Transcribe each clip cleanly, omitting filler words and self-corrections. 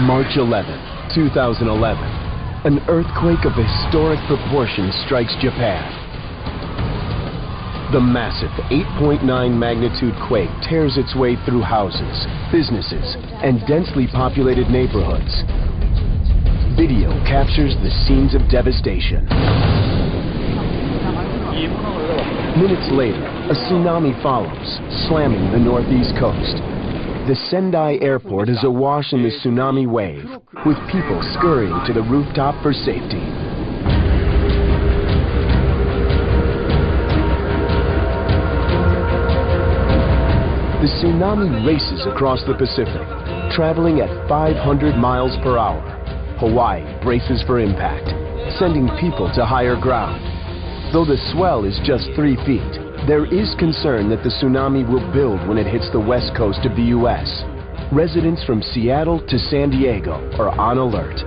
March 11, 2011, an earthquake of historic proportions strikes Japan. The massive 8.9 magnitude quake tears its way through houses, businesses, and densely populated neighborhoods. Video captures the scenes of devastation. Minutes later, a tsunami follows, slamming the northeast coast. The Sendai airport is awash in the tsunami wave, with people scurrying to the rooftop for safety. The tsunami races across the Pacific, traveling at 500 miles per hour. Hawaii braces for impact, sending people to higher ground. Though the swell is just 3 feet, there is concern that the tsunami will build when it hits the west coast of the U.S. Residents from Seattle to San Diego are on alert.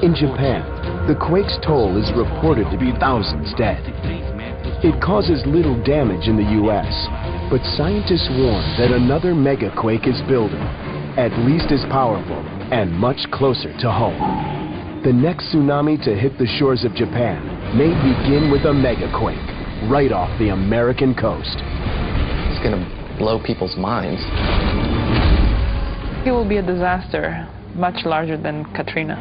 In Japan, the quake's toll is reported to be thousands dead. It causes little damage in the U.S., but scientists warn that another megaquake is building, at least as powerful and much closer to home. The next tsunami to hit the shores of Japan may begin with a megaquake right off the American coast. It's going to blow people's minds. It will be a disaster, much larger than Katrina.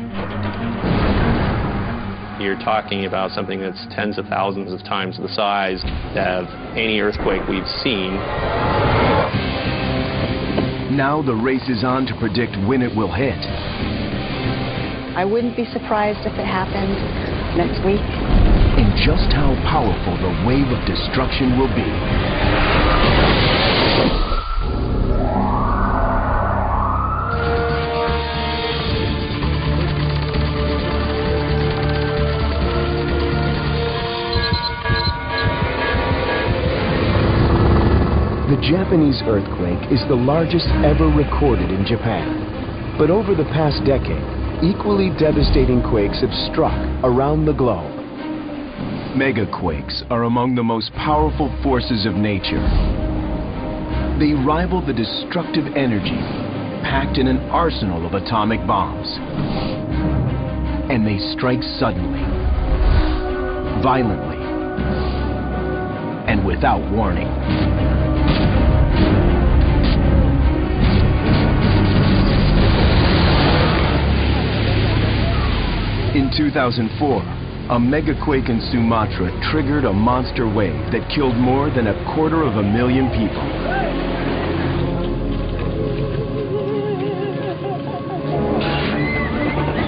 You're talking about something that's tens of thousands of times the size of any earthquake we've seen. Now the race is on to predict when it will hit. I wouldn't be surprised if it happened next week. And just how powerful the wave of destruction will be. The Japanese earthquake is the largest ever recorded in Japan. But over the past decade, equally devastating quakes have struck around the globe. Megaquakes are among the most powerful forces of nature. They rival the destructive energy packed in an arsenal of atomic bombs. And they strike suddenly, violently, and without warning. In 2004, a megaquake in Sumatra triggered a monster wave that killed more than 250,000 people.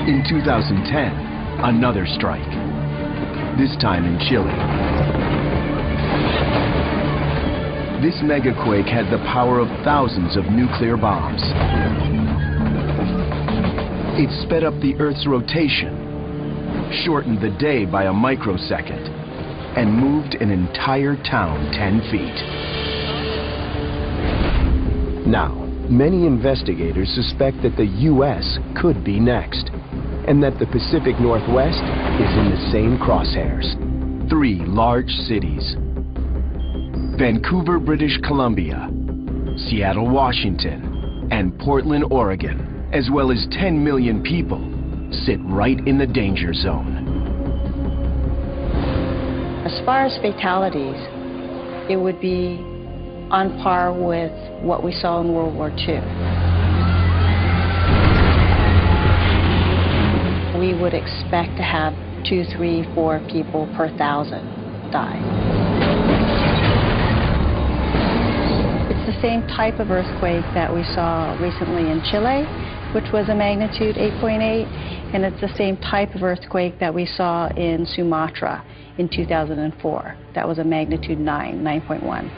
In 2010, another strike, this time in Chile. This megaquake had the power of thousands of nuclear bombs. It sped up the Earth's rotation, shortened the day by a microsecond, and moved an entire town 10 feet. Now, many investigators suspect that the U.S. could be next, and that the Pacific Northwest is in the same crosshairs. 3 large cities: Vancouver, British Columbia, Seattle, Washington, and Portland, Oregon, as well as 10 million people, sit right in the danger zone. As far as fatalities, it would be on par with what we saw in World War II. We would expect to have 2, 3, 4 people per 1,000 die. It's the same type of earthquake that we saw recently in Chile, which was a magnitude 8.8, and it's the same type of earthquake that we saw in Sumatra in 2004. That was a magnitude 9.1.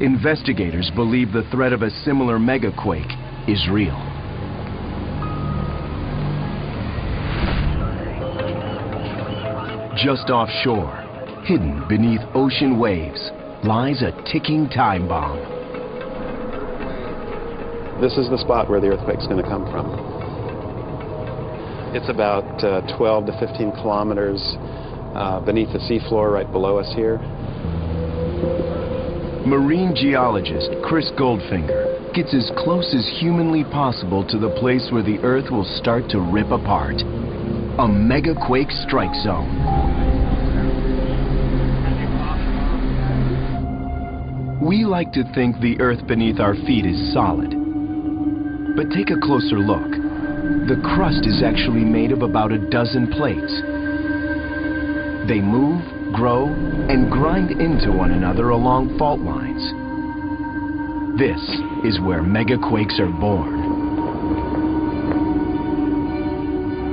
Investigators believe the threat of a similar megaquake is real. Just offshore, hidden beneath ocean waves, lies a ticking time bomb. This is the spot where the earthquake's going to come from. It's about 12 to 15 kilometers beneath the seafloor right below us here. Marine geologist Chris Goldfinger gets as close as humanly possible to the place where the Earth will start to rip apart. A megaquake strike zone. We like to think the Earth beneath our feet is solid. But take a closer look. The crust is actually made of about a dozen plates. They move, grow, and grind into one another along fault lines. This is where megaquakes are born.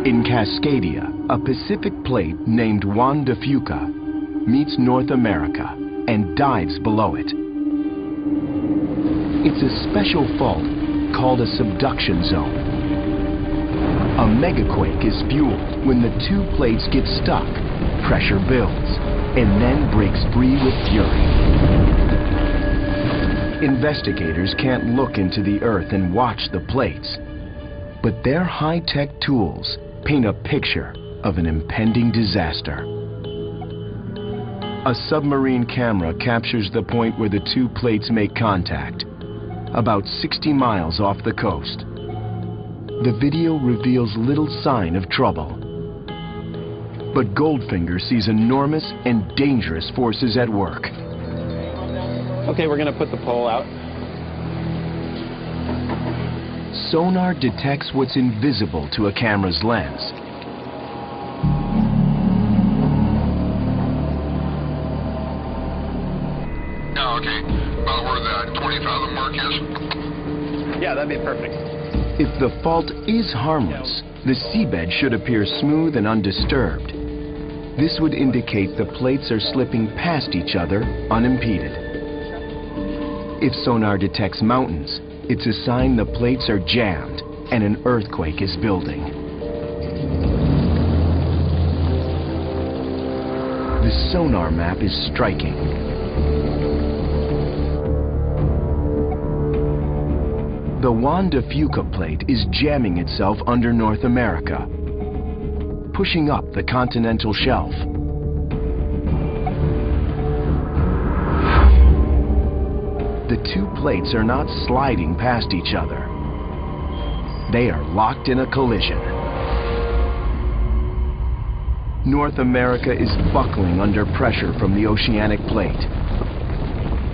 In Cascadia, a Pacific plate named Juan de Fuca meets North America and dives below it. It's a special fault called a subduction zone. A megaquake is fueled when the two plates get stuck, pressure builds, and then breaks free with fury. Investigators can't look into the Earth and watch the plates, but their high-tech tools paint a picture of an impending disaster. A submarine camera captures the point where the two plates make contact, about 60 miles off the coast. The video reveals little sign of trouble. But Goldfinger sees enormous and dangerous forces at work. Okay, we're going to put the pole out. Sonar detects what's invisible to a camera's lens. Yeah, okay. About where that 20,000 mark is? Yeah, that'd be perfect. If the fault is harmless, the seabed should appear smooth and undisturbed. This would indicate the plates are slipping past each other unimpeded. If sonar detects mountains, it's a sign the plates are jammed and an earthquake is building. The sonar map is striking. The Juan de Fuca plate is jamming itself under North America, pushing up the continental shelf. The two plates are not sliding past each other. They are locked in a collision. North America is buckling under pressure from the oceanic plate.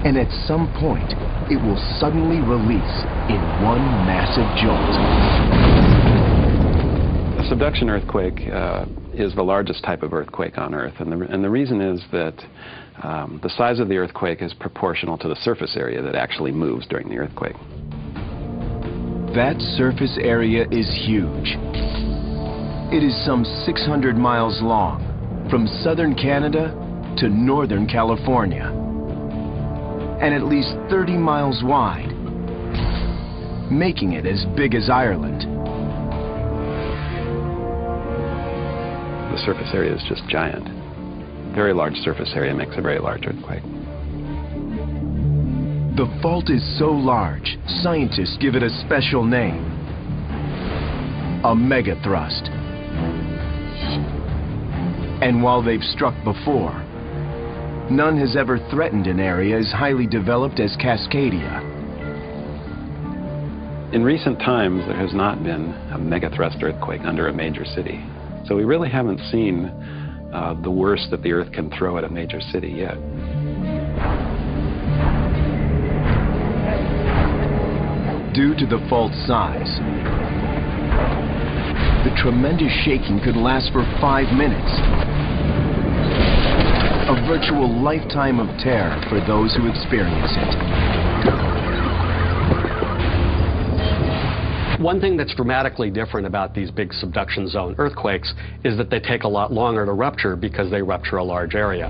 And at some point, it will suddenly release in one massive jolt. A subduction earthquake is the largest type of earthquake on Earth, and the reason is that the size of the earthquake is proportional to the surface area that actually moves during the earthquake. That surface area is huge. It is some 600 miles long, from southern Canada to northern California, and at least 30 miles wide, making it as big as Ireland. The surface area is just giant. Very large surface area makes a very large earthquake. The fault is so large, scientists give it a special name: a megathrust. And while they've struck before, none has ever threatened an area as highly developed as Cascadia. In recent times, there has not been a megathrust earthquake under a major city. So we really haven't seen the worst that the Earth can throw at a major city yet. Due to the fault's size, the tremendous shaking could last for 5 minutes. A virtual lifetime of terror for those who experience it. One thing that's dramatically different about these big subduction zone earthquakes is that they take a lot longer to rupture because they rupture a large area.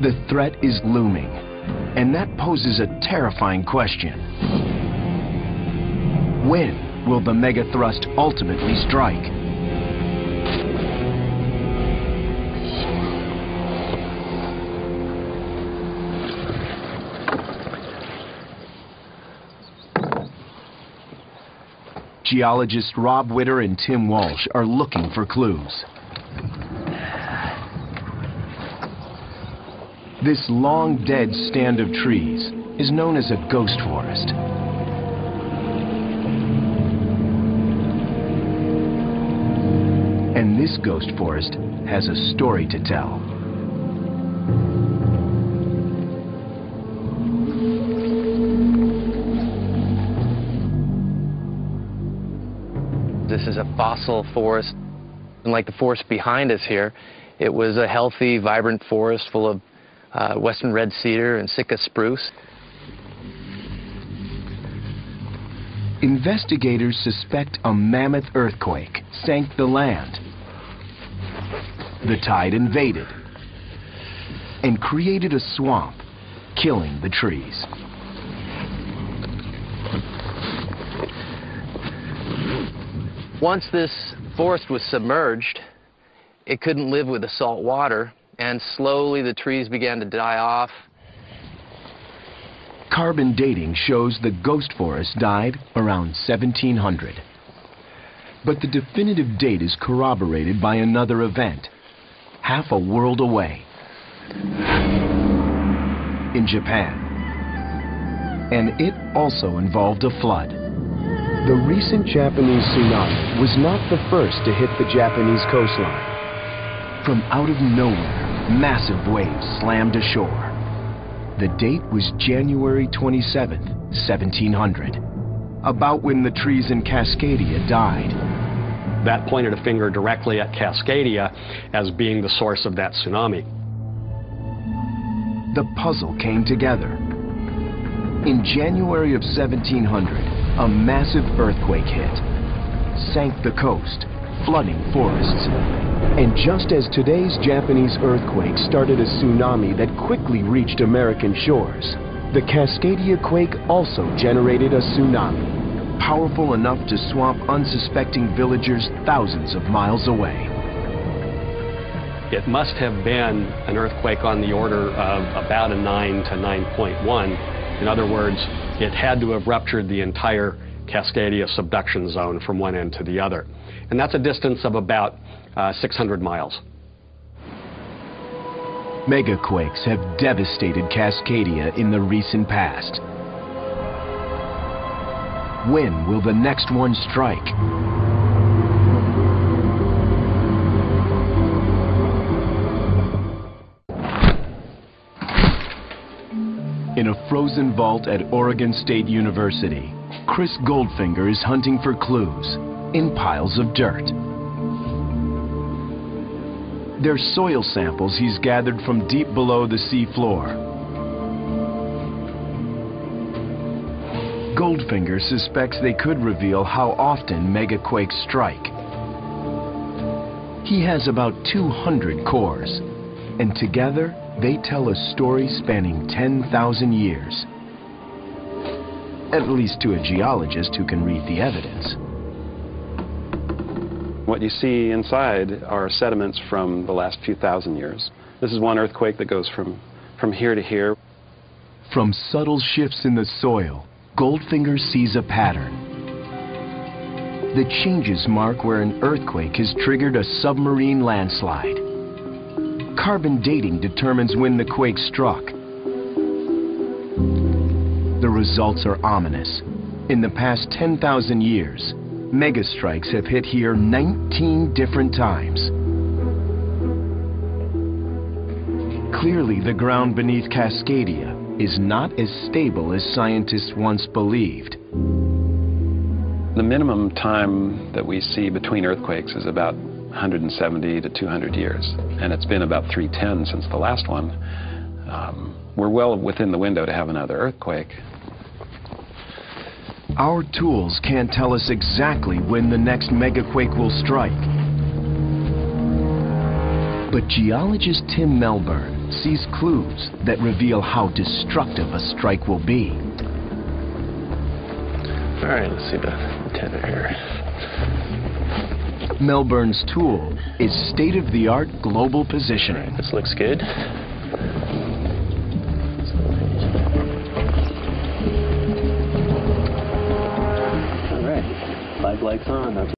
The threat is looming, and that poses a terrifying question. When will the megathrust ultimately strike? Geologists Rob Witter and Tim Walsh are looking for clues. This long dead stand of trees is known as a ghost forest. And this ghost forest has a story to tell. This is a fossil forest, and like the forest behind us here, it was a healthy, vibrant forest full of western red cedar and Sitka spruce. Investigators suspect a mammoth earthquake sank the land. The tide invaded and created a swamp, killing the trees. Once this forest was submerged, it couldn't live with the salt water, and slowly the trees began to die off. Carbon dating shows the ghost forest died around 1700. But the definitive date is corroborated by another event, half a world away, in Japan. And it also involved a flood. The recent Japanese tsunami was not the first to hit the Japanese coastline. From out of nowhere, massive waves slammed ashore. The date was January 27th, 1700, about when the trees in Cascadia died. That pointed a finger directly at Cascadia as being the source of that tsunami. The puzzle came together. In January of 1700, a massive earthquake hit, sank the coast, flooding forests. And just as today's Japanese earthquake started a tsunami that quickly reached American shores, the Cascadia quake also generated a tsunami, powerful enough to swamp unsuspecting villagers thousands of miles away. It must have been an earthquake on the order of about a 9 to 9.1. In other words, it had to have ruptured the entire Cascadia subduction zone from one end to the other. And that's a distance of about 600 miles. Megaquakes have devastated Cascadia in the recent past. When will the next one strike? In a frozen vault at Oregon State University, Chris Goldfinger is hunting for clues in piles of dirt. They're soil samples he's gathered from deep below the sea floor. Goldfinger suspects they could reveal how often megaquakes strike. He has about 200 cores, and together they tell a story spanning 10,000 years. At least to a geologist who can read the evidence. What you see inside are sediments from the last few thousand years. This is one earthquake that goes from here to here. From subtle shifts in the soil, Goldfinger sees a pattern. The changes mark where an earthquake has triggered a submarine landslide. Carbon dating determines when the quake struck. The results are ominous. In the past 10,000 years, megastrikes have hit here 19 different times. Clearly, the ground beneath Cascadia is not as stable as scientists once believed. The minimum time that we see between earthquakes is about 170 to 200 years, and it's been about 310 since the last one. We're well within the window to have another earthquake. Our tools can't tell us exactly when the next megaquake will strike. But geologist Tim Melbourne sees clues that reveal how destructive a strike will be. All right, let's see the antenna here. Melbourne's tool is state-of-the-art global positioning. This looks good. All right, 5 lights on.